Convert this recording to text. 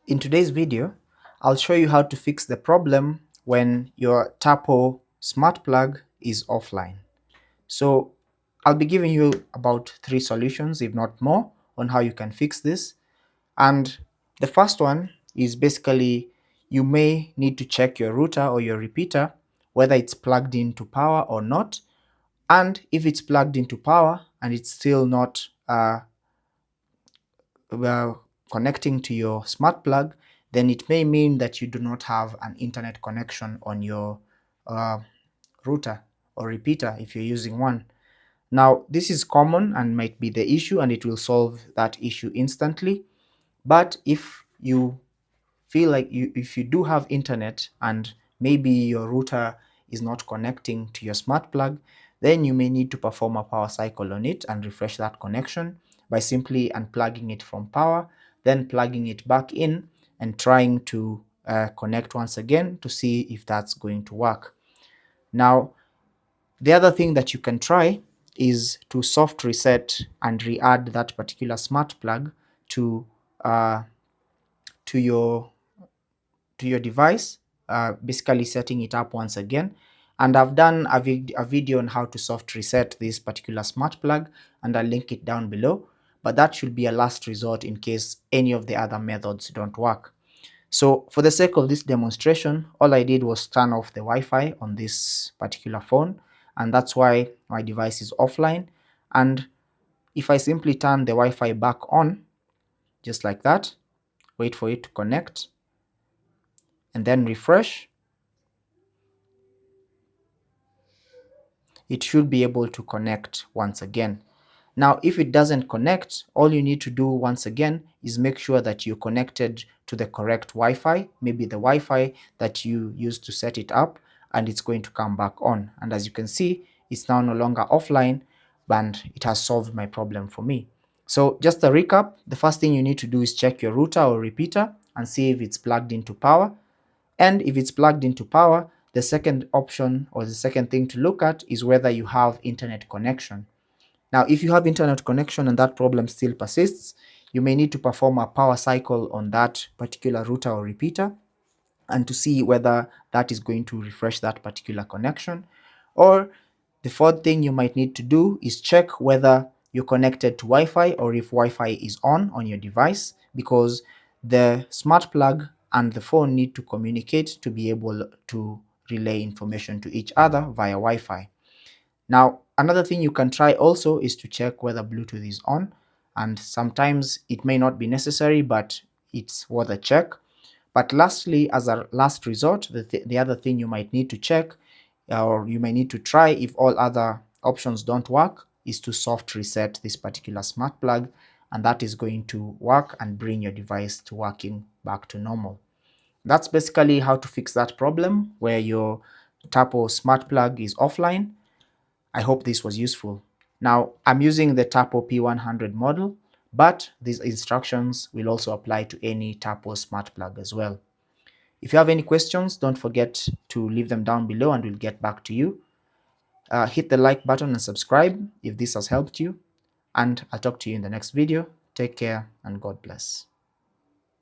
In today's video, I'll show you how to fix the problem when your Tapo Smart Plug is offline. So I'll be giving you about 3 solutions, if not more, on how you can fix this. And the first one is basically you may need to check your router or your repeater whether it's plugged into power or not. And if it's plugged into power and it's still not connecting to your smart plug, then it may mean that you do not have an internet connection on your router or repeater if you're using one. Now, this is common and might be the issue, and it will solve that issue instantly. But if you feel like if you do have internet and maybe your router is not connecting to your smart plug, then you may need to perform a power cycle on it and refresh that connection by simply unplugging it from power, then plugging it back in and trying to connect once again to see if that's going to work. Now, the other thing that you can try is to soft reset and re-add that particular smart plug to uh, to your device, basically setting it up once again. And I've done a video on how to soft reset this particular smart plug, and I'll link it down below. But that should be a last resort in case any of the other methods don't work. So for the sake of this demonstration, all I did was turn off the Wi-Fi on this particular phone, and that's why my device is offline. And if I simply turn the Wi-Fi back on, just like that, wait for it to connect, and then refresh, it should be able to connect once again. Now, if it doesn't connect, all you need to do once again is make sure that you're connected to the correct Wi-Fi, maybe the Wi-Fi that you used to set it up, and it's going to come back on. And as you can see, it's now no longer offline, and it has solved my problem for me. So just a recap, the first thing you need to do is check your router or repeater and see if it's plugged into power. And if it's plugged into power, the second option or the second thing to look at is whether you have internet connection. Now, if you have internet connection and that problem still persists, you may need to perform a power cycle on that particular router or repeater and to see whether that is going to refresh that particular connection. Or the fourth thing you might need to do is check whether you're connected to Wi-Fi or if Wi-Fi is on your device, because the smart plug and the phone need to communicate to be able to relay information to each other via Wi-Fi. Now, another thing you can try also is to check whether Bluetooth is on, and sometimes it may not be necessary, but it's worth a check. But lastly, as a last resort, the other thing you might need to check, or you may need to try if all other options don't work, is to soft reset this particular smart plug, and that is going to work and bring your device to working back to normal. That's basically how to fix that problem where your Tapo smart plug is offline. I hope this was useful. Now, I'm using the Tapo P100 model, but these instructions will also apply to any Tapo smart plug as well. If you have any questions, don't forget to leave them down below and we'll get back to you. Hit the like button and subscribe if this has helped you, and I'll talk to you in the next video. Take care and God bless.